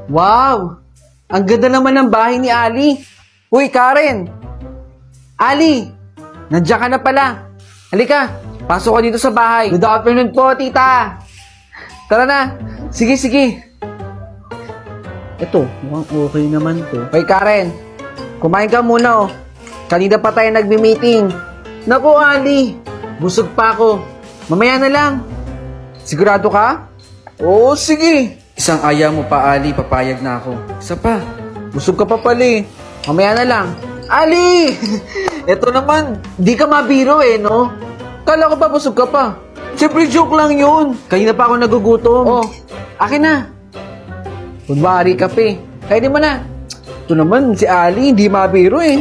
Wow! Ang ganda naman ng bahay ni Ali. Uy, Karen! Ali! Nandiyan ka na pala. Halika, pasok ka dito sa bahay. Good afternoon po, tita. Tara na. Sige, sige. Ito, mukhang okay naman to. Hoy, Karen. Kumain ka muna, oh. Kanina pa tayo nagbi-meeting. Naku, Ali. Busog pa ako. Mamaya na lang. Sigurado ka? Oo, sige. Isang aya mo pa, Ali. Papayag na ako. Isa pa. Busog ka pa pala eh. Mamaya na lang. Ali! Eto naman, di ka mabiro eh, no? Kala ko pa busog ka pa. Siyempre, joke lang yun. Kanina pa ako nagugutom. Oh, akin na. Kunwari ka pa eh. Kainin mo na. Ito naman, si Ali, hindi mabiro eh.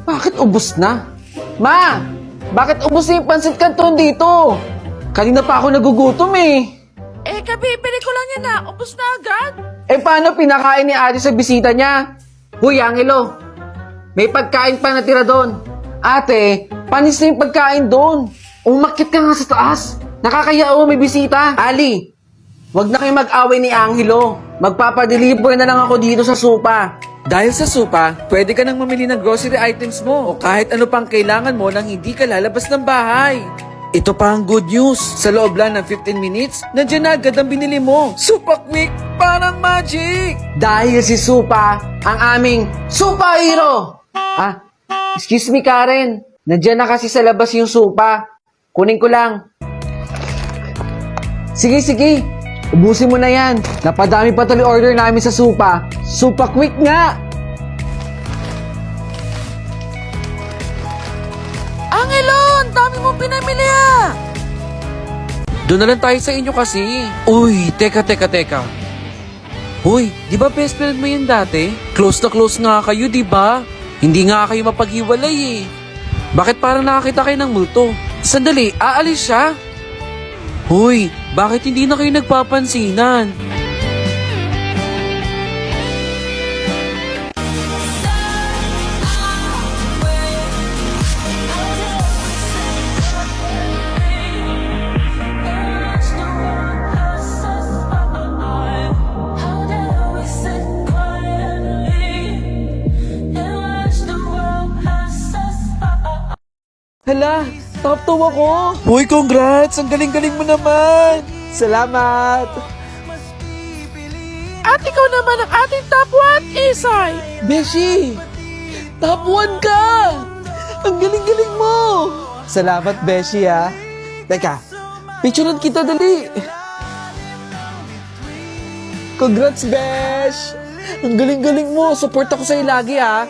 Bakit ubos na? Ma! Bakit ubos na yung pansit canton dito? Kanina pa ako nagugutom eh. Kabibili ko lang yan na. Ubus na agad. Paano pinakain ni Ate sa bisita niya? Huy, Angelo, may pagkain pa natira doon. Ate, panis na yung pagkain doon. Umakit ka nga sa taas. Nakakaya may bisita. Ali, wag na kayo mag-away ni Angelo. Magpapadeliver na lang ako dito sa Supa. Dahil sa Supa, pwede ka nang mamili ng grocery items mo o kahit ano pang kailangan mo nang hindi ka lalabas ng bahay. Ito pa ang good news. Sa loob lang ng 15 minutes, nandiyan na agad ang binili mo. Super quick, parang magic! Dahil si Supa, ang aming superhero! Excuse me Karen. Nandiyan na kasi sa labas yung Supa. Kunin ko lang. Sige, sige. Ubusin mo na yan. Napadami pa tuloy order namin sa Supa. Super quick nga! Angelo, ang dami mong pinamili ah. Doon na lang tayo sa inyo kasi. Uy, teka. Uy, di ba best friend mo yun dati? Close na close nga kayo, di ba? Hindi nga kayo mapaghiwalay eh. Bakit parang nakakita kayo ng multo? Sandali, aalis siya? Uy, bakit hindi na kayo nagpapansinan? Hala, top 2 ako. Uy, congrats! Ang galing-galing mo naman. Salamat. At ikaw naman ang ating top 1, Isay. Beshi, top 1 ka. Ang galing-galing mo. Salamat, Beshi, ha. Teka, picturean kita, dali. Congrats, Besh. Ang galing-galing mo. Support ako sa'yo lagi, ha.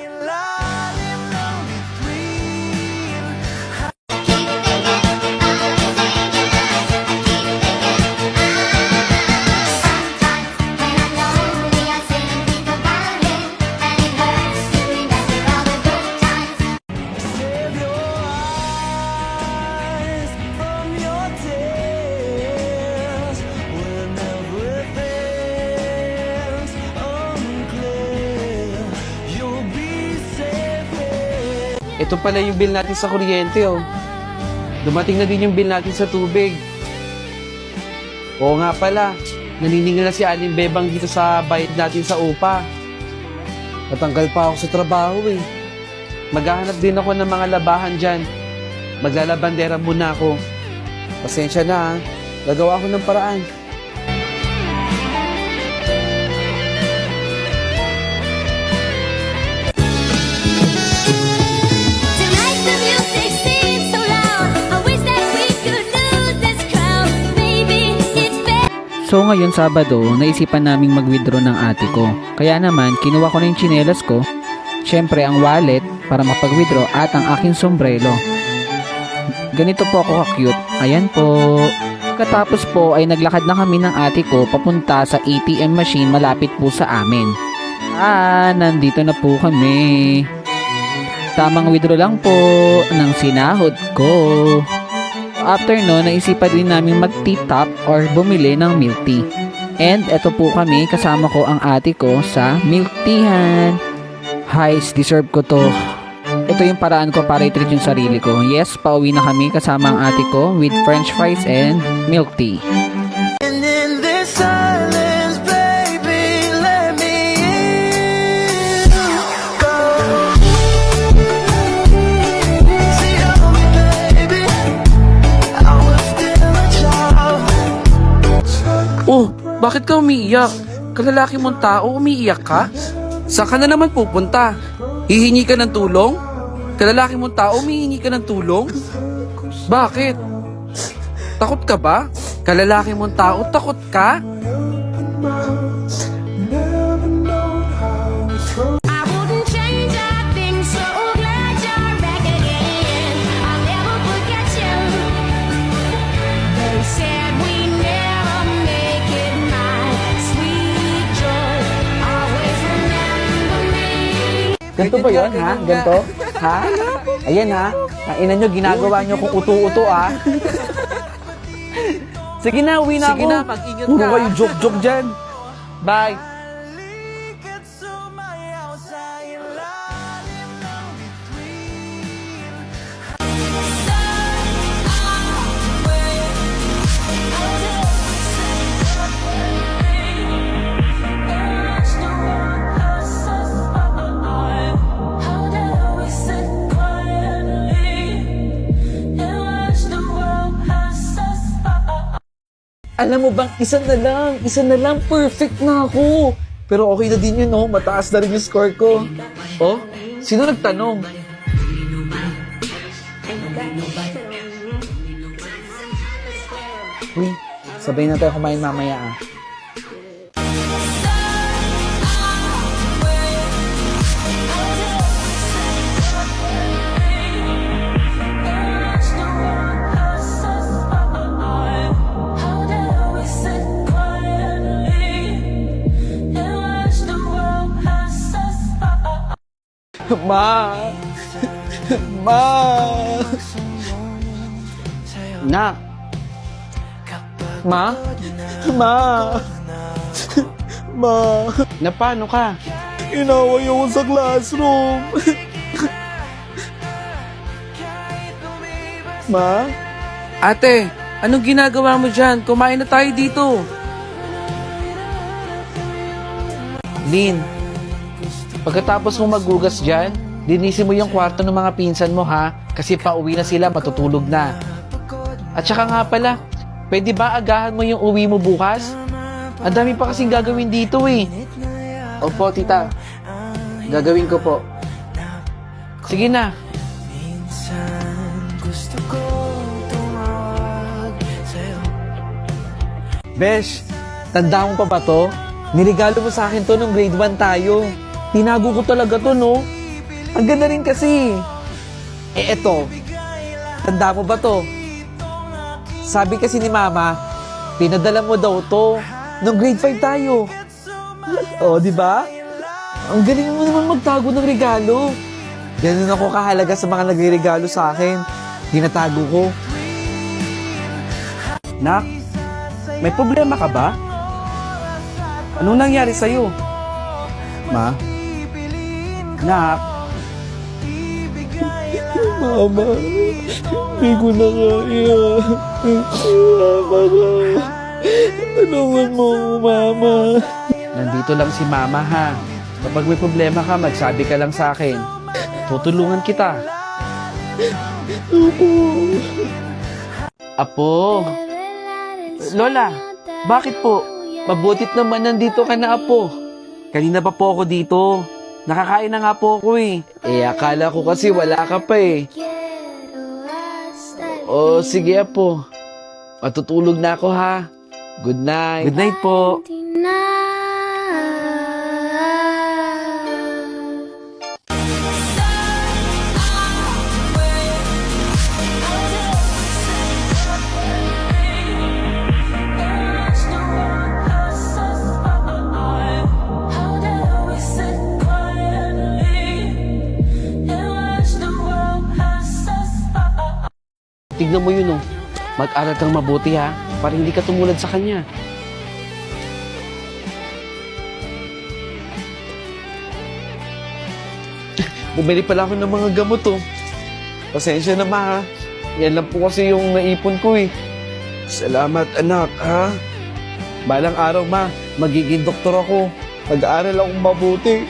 Ito pala yung bill natin sa kuryente, oh. Dumating na din yung bill natin sa tubig. Oo nga pala, naniningil na si Aling Bebang dito sa bayad natin sa upa. Natanggal pa ako sa trabaho, eh. Maghahanap din ako ng mga labahan dyan. Maglalabandera muna ako. Pasensya na, ha. Gagawa ako ng paraan. So ngayon Sabado, naisipan naming mag-withdraw ng ate ko. Kaya naman, kinuha ko na yung tsinelas ko, syempre ang wallet para mapag-withdraw at ang aking sombrero. Ganito po ako ka-cute. Ayan po. Katapos po ay naglakad na kami ng ate ko papunta sa ATM machine malapit po sa amin. Nandito na po kami. Tamang withdraw lang po ng sinahod ko. After no, naisipan din namin mag-tea-top or bumili ng milk tea. And eto po kami, kasama ko ang ate ko sa milk teahan. Guys, deserve ko to. Ito yung paraan ko para i-treat yung sarili ko. Yes, pauwi na kami kasama ang ate ko with french fries and milk tea. And in this silence Bakit ka umiiyak? Kalalaki mong tao, umiiyak ka? Saan ka na naman pupunta? Hihingi ka ng tulong? Kalalaki mong tao, humihingi ka ng tulong? Bakit? Takot ka ba? Kalalaki mong tao, takot ka? I wouldn't change a thing, so glad you're back again. I'll never forget you. They said we never make it, my sweet joy. Always remember me. Ganto ba yun, ha? Ganto? Ha? Ayan, ha? Ang ina nyo, ginagawa nyo kung uto-uto, ha? Sige na, uwi na Sige ako. na, mag-ingat Puro ka. kayo joke-joke dyan. Bye. Alam mo bang, isa na lang, perfect na ako. Pero okay na din yun, no? Mataas na rin yung score ko. Oh, sino nagtanong? Uy, sabay na tayo kumain mamaya, ah. Ma! Ma! Nak! Ma? Ma! Ma! Na paano ka? Inaway ako sa classroom. Ma? Ate, anong ginagawa mo dyan? Kumain na tayo dito. Lin, pagkatapos mo maghugas dyan, linisin mo yung kwarto ng mga pinsan mo, ha? Kasi pauwi na sila, matutulog na. At saka nga pala, pwede ba agahan mo yung uwi mo bukas? Ang dami pa kasing gagawin dito, eh. Opo, tita. Gagawin ko po. Sige na. Besh, tanda mo pa ba to? Niregalo mo sa akin to nung grade 1 tayo. Tinago ko talaga to, no? Ang ganda rin kasi. Eh, eto. Tanda mo ba to? Sabi kasi ni Mama, pinadala mo daw to nung grade 5 tayo. Oh, di ba? Ang galing mo naman magtago ng regalo. Ganun ako kahalaga sa mga nagre-regalo sa akin. Tinatago ko. Nak, may problema ka ba? Anong nangyari sa'yo? Ma? Nak? Mama, hindi ko na kaya. Mama ka. Tulungan mo ako, Mama. Nandito lang si Mama, ha? Kapag may problema ka, magsabi ka lang sa akin. Tutulungan kita. Apo. Lola, bakit po? Mabutit naman nandito ka na, Apo. Kanina pa po ako dito. Nakakain na nga po ako, eh. Eh, akala ko kasi wala ka pa, eh. Oh, sige, Apo. Matutulog na ako, ha? Good night. Good night po. Tignan mo yun, oh. Mag-aral kang mabuti, ha? Para hindi ka tumulad sa kanya. Bumili pala ako ng mga gamot, oh. Pasensya na, Ma, ha? Yan lang po kasi yung naipon ko, eh. Salamat, anak, ha? Balang araw, Ma, magiging doktor ako. Mag-aaral akong mabuti.